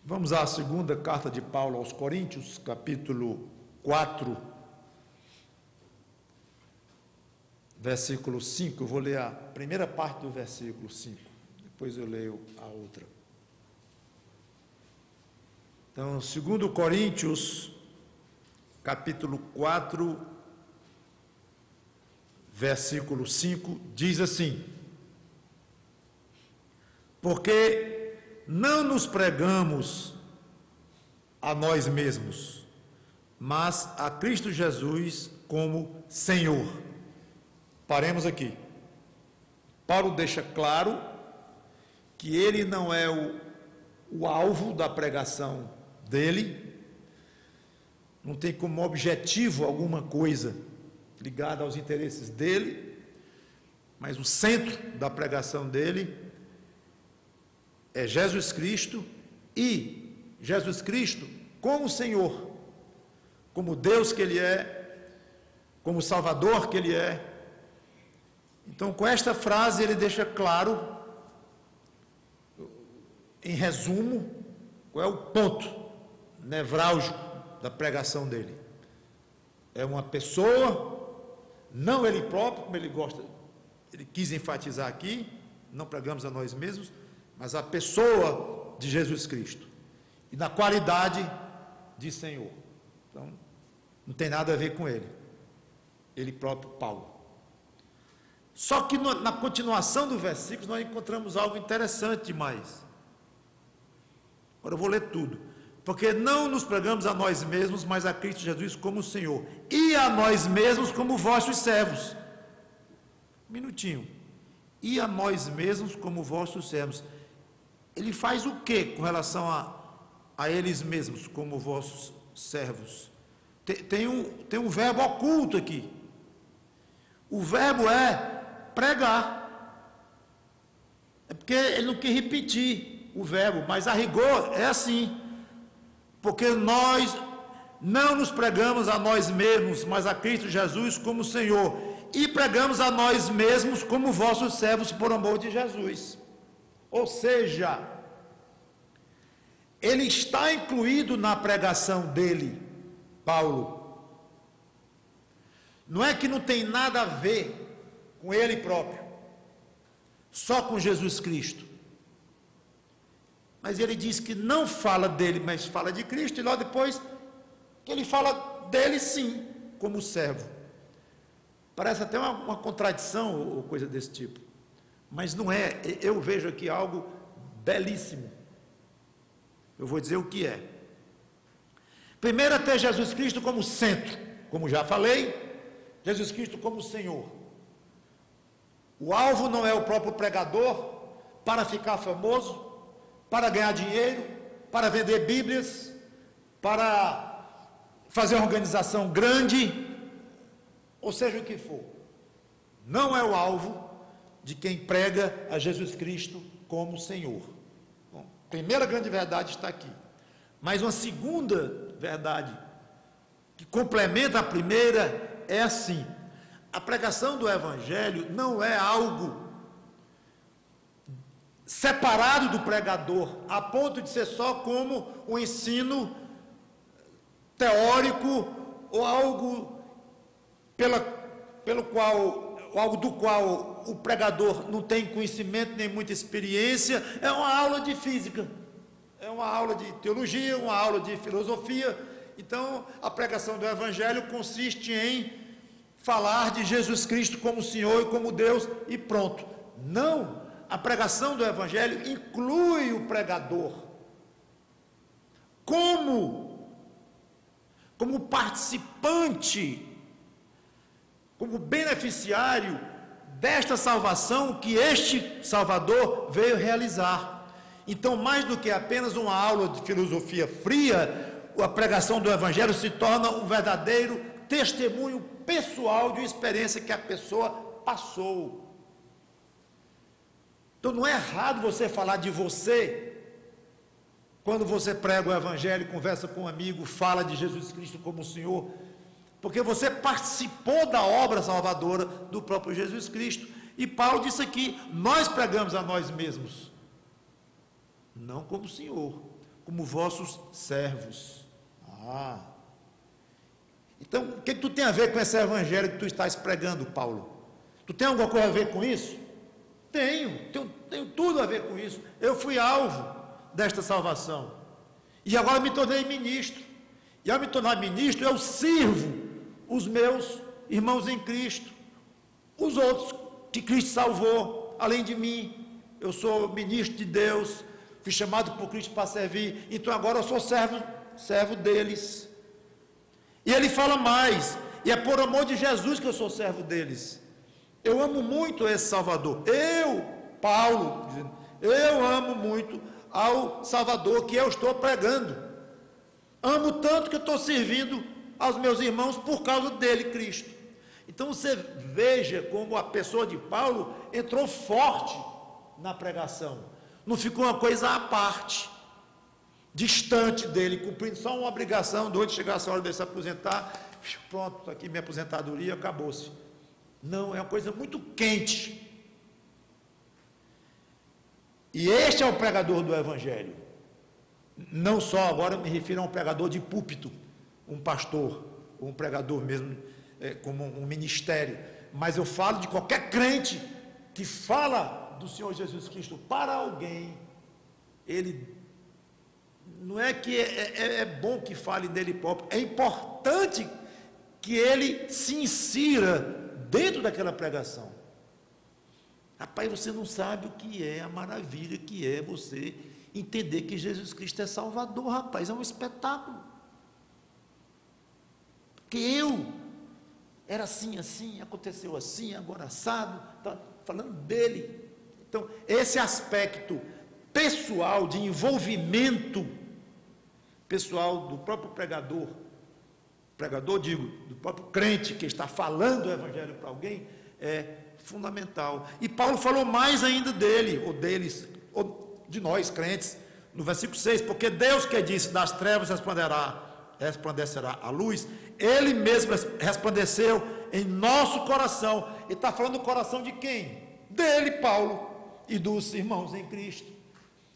Vamos à segunda carta de Paulo aos Coríntios, capítulo 4, versículo 5. Eu vou ler a primeira parte do versículo 5, depois eu leio a outra. Então, 2 Coríntios, capítulo 4, versículo 5, diz assim: porque não nos pregamos a nós mesmos, mas a Cristo Jesus como Senhor. Paremos aqui. Paulo deixa claro que ele não é o alvo da pregação dele, não tem como objetivo alguma coisa ligada aos interesses dele, mas o centro da pregação dele é Jesus Cristo, e Jesus Cristo como Senhor, como Deus que Ele é, como Salvador que Ele é. Então, com esta frase, ele deixa claro, em resumo, qual é o ponto nevrálgico da pregação dele. É uma pessoa, não ele próprio, como ele quis enfatizar aqui, não pregamos a nós mesmos, mas a pessoa de Jesus Cristo, e na qualidade de Senhor. Então, não tem nada a ver com ele próprio, Paulo. Só que na continuação do versículo, nós encontramos algo interessante demais. Agora eu vou ler tudo. Porque não nos pregamos a nós mesmos, mas a Cristo Jesus como Senhor, e a nós mesmos como vossos servos. Um minutinho. E a nós mesmos como vossos servos. Ele faz o que com relação a eles mesmos, como vossos servos? Tem um verbo oculto aqui. O verbo é pregar. É porque ele não quer repetir o verbo, mas a rigor é assim. Porque nós não nos pregamos a nós mesmos, mas a Cristo Jesus como Senhor. E pregamos a nós mesmos como vossos servos por amor de Jesus. Ou seja, ele está incluído na pregação dele, Paulo. Não é que não tem nada a ver com ele próprio, só com Jesus Cristo. Mas ele diz que não fala dele, mas fala de Cristo, e logo depois que ele fala dele sim, como servo. Parece até uma contradição ou coisa desse tipo. Mas não é, eu vejo aqui algo belíssimo. Eu vou dizer o que é. Primeiro é ter Jesus Cristo como centro, como já falei, Jesus Cristo como Senhor. O alvo não é o próprio pregador para ficar famoso, para ganhar dinheiro, para vender Bíblias, para fazer uma organização grande, ou seja o que for. Não é o alvo de quem prega a Jesus Cristo como Senhor. Bom, a primeira grande verdade está aqui. Mas uma segunda verdade, que complementa a primeira, é assim: a pregação do Evangelho não é algo separado do pregador, a ponto de ser só como um ensino teórico, ou algo algo do qual o pregador não tem conhecimento nem muita experiência. É uma aula de física, é uma aula de teologia, uma aula de filosofia. Então, a pregação do Evangelho consiste em falar de Jesus Cristo como Senhor e como Deus, e pronto. Não, a pregação do Evangelho inclui o pregador como participante, como beneficiário desta salvação que este Salvador veio realizar. Então, mais do que apenas uma aula de filosofia fria, a pregação do Evangelho se torna um verdadeiro testemunho pessoal de uma experiência que a pessoa passou. Então, não é errado você falar de você, quando você prega o Evangelho, conversa com um amigo, fala de Jesus Cristo como Senhor, porque você participou da obra salvadora do próprio Jesus Cristo. E Paulo disse aqui: nós pregamos a nós mesmos, não como Senhor, como vossos servos. Então, o que tu tem a ver com esse evangelho que tu estás pregando, Paulo? Tu tem alguma coisa a ver com isso? Tenho tudo a ver com isso. Eu fui alvo desta salvação. E agora me tornei ministro. E ao me tornar ministro, eu sirvo os meus irmãos em Cristo, os outros que Cristo salvou, além de mim. Eu sou ministro de Deus, fui chamado por Cristo para servir, então agora eu sou servo deles. E ele fala mais, e é por amor de Jesus que eu sou servo deles. Eu amo muito esse Salvador. Paulo, eu amo muito ao Salvador que eu estou pregando. Amo tanto que eu estou servindo aos meus irmãos por causa dele, Cristo. Então você veja como a pessoa de Paulo entrou forte na pregação. Não ficou uma coisa à parte, distante dele, cumprindo só uma obrigação, de onde chegasse a hora de se aposentar, pronto, está aqui minha aposentadoria, acabou-se. Não, é uma coisa muito quente. E este é o pregador do Evangelho. Não só agora me refiro a um pregador de púlpito, um pastor, um pregador mesmo, como um ministério, mas eu falo de qualquer crente que fala do Senhor Jesus Cristo para alguém. Ele não é que é bom que fale dele próprio, é importante que ele se insira dentro daquela pregação. Rapaz, você não sabe o que é a maravilha que é você entender que Jesus Cristo é Salvador, rapaz, é um espetáculo. Porque eu era assim, aconteceu assim, agora assado, tá falando dele. Então, esse aspecto pessoal, de envolvimento pessoal do próprio pregador, digo, do próprio crente que está falando o Evangelho para alguém, é fundamental. E Paulo falou mais ainda dele, ou deles, ou de nós crentes, no versículo 6, porque Deus que disse, das trevas resplandecerá a luz, ele mesmo resplandeceu em nosso coração. Ele está falando do coração de quem? Dele, Paulo, e dos irmãos em Cristo.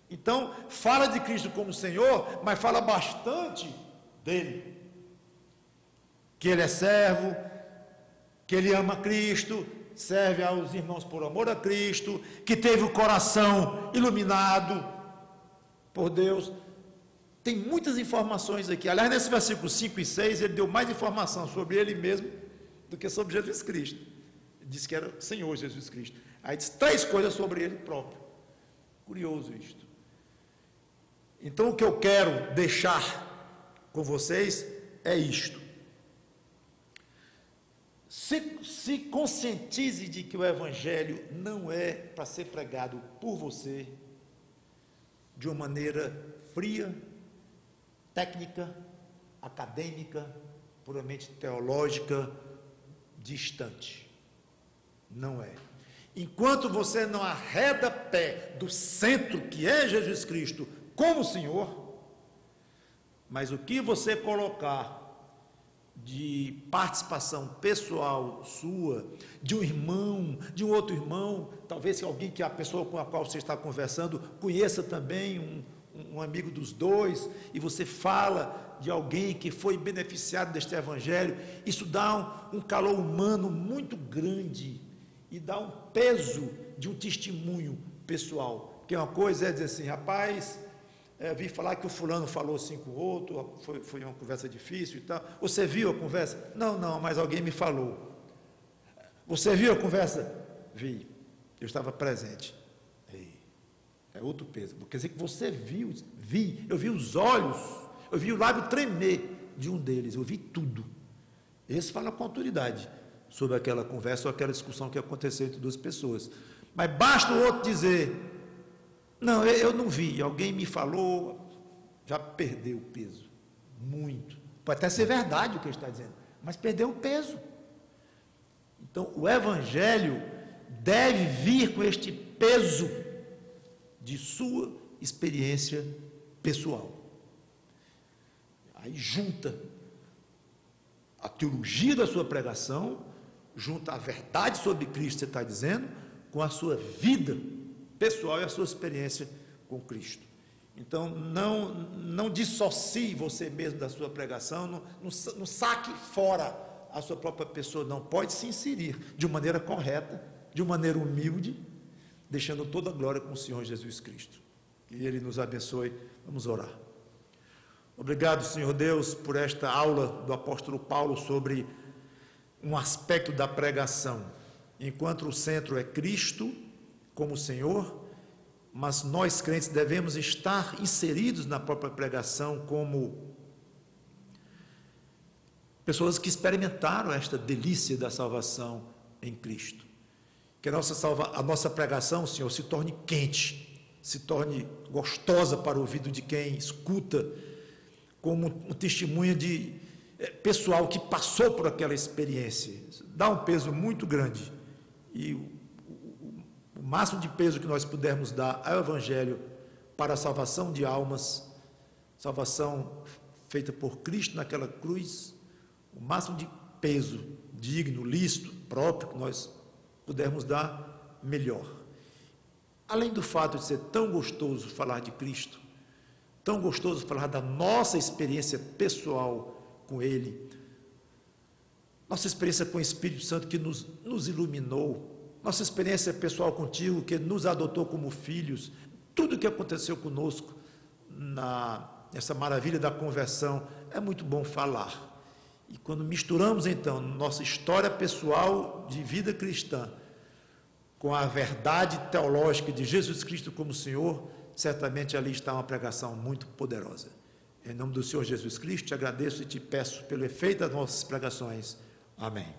Então, fala de Cristo como Senhor, mas fala bastante dele. Que ele é servo, que ele ama Cristo, serve aos irmãos por amor a Cristo, que teve o coração iluminado por Deus. Tem muitas informações aqui. Aliás, nesse versículo 5 e 6, ele deu mais informação sobre ele mesmo do que sobre Jesus Cristo. Ele disse que era o Senhor Jesus Cristo. Aí diz 3 coisas sobre ele próprio. Curioso isto. Então, o que eu quero deixar com vocês é isto. Se conscientize de que o Evangelho não é para ser pregado por você de uma maneira fria, técnica, acadêmica, puramente teológica, distante. Não é. Enquanto você não arreda pé do centro que é Jesus Cristo como Senhor, mas o que você colocar de participação pessoal sua, de um irmão, de um outro irmão, talvez alguém que a pessoa com a qual você está conversando conheça também, um amigo dos dois, e você fala de alguém que foi beneficiado deste Evangelho, isso dá um calor humano muito grande, e dá um peso de um testemunho pessoal, porque uma coisa é dizer assim, rapaz, vi falar que o fulano falou assim com o outro, foi uma conversa difícil e tal. Você viu a conversa? Não, mas alguém me falou. Você viu a conversa? Vi, eu estava presente. É outro peso, quer dizer que você viu, eu vi os olhos, eu vi o lábio tremer de um deles, eu vi tudo. Esse fala com autoridade sobre aquela conversa ou aquela discussão que aconteceu entre 2 pessoas. Mas basta o outro dizer, não, eu não vi, alguém me falou, já perdeu o peso, muito. Pode até ser verdade o que ele está dizendo, mas perdeu o peso. Então, o Evangelho deve vir com este peso de sua experiência pessoal. Aí junta a teologia da sua pregação, junta a verdade sobre Cristo, você está dizendo, com a sua vida pessoal e a sua experiência com Cristo. Então, não dissocie você mesmo da sua pregação, não saque fora a sua própria pessoa, não. Pode se inserir de uma maneira correta, de uma maneira humilde, deixando toda a glória com o Senhor Jesus Cristo. Que Ele nos abençoe. Vamos orar. Obrigado, Senhor Deus, por esta aula do apóstolo Paulo sobre um aspecto da pregação. Enquanto o centro é Cristo como Senhor, mas nós crentes devemos estar inseridos na própria pregação como pessoas que experimentaram esta delícia da salvação em Cristo. Que a nossa pregação, Senhor, se torne quente, se torne gostosa para o ouvido de quem escuta, como um testemunho de pessoal que passou por aquela experiência. Dá um peso muito grande, e o máximo de peso que nós pudermos dar ao Evangelho para a salvação de almas, salvação feita por Cristo naquela cruz, o máximo de peso digno, lícito, próprio que nós pudermos dar, melhor. Além do fato de ser tão gostoso falar de Cristo, tão gostoso falar da nossa experiência pessoal com Ele, nossa experiência com o Espírito Santo que nos iluminou, nossa experiência pessoal contigo que nos adotou como filhos, tudo o que aconteceu conosco nessa maravilha da conversão, é muito bom falar. E quando misturamos então nossa história pessoal de vida cristã com a verdade teológica de Jesus Cristo como Senhor, certamente ali está uma pregação muito poderosa. Em nome do Senhor Jesus Cristo, te agradeço e te peço pelo efeito das nossas pregações. Amém.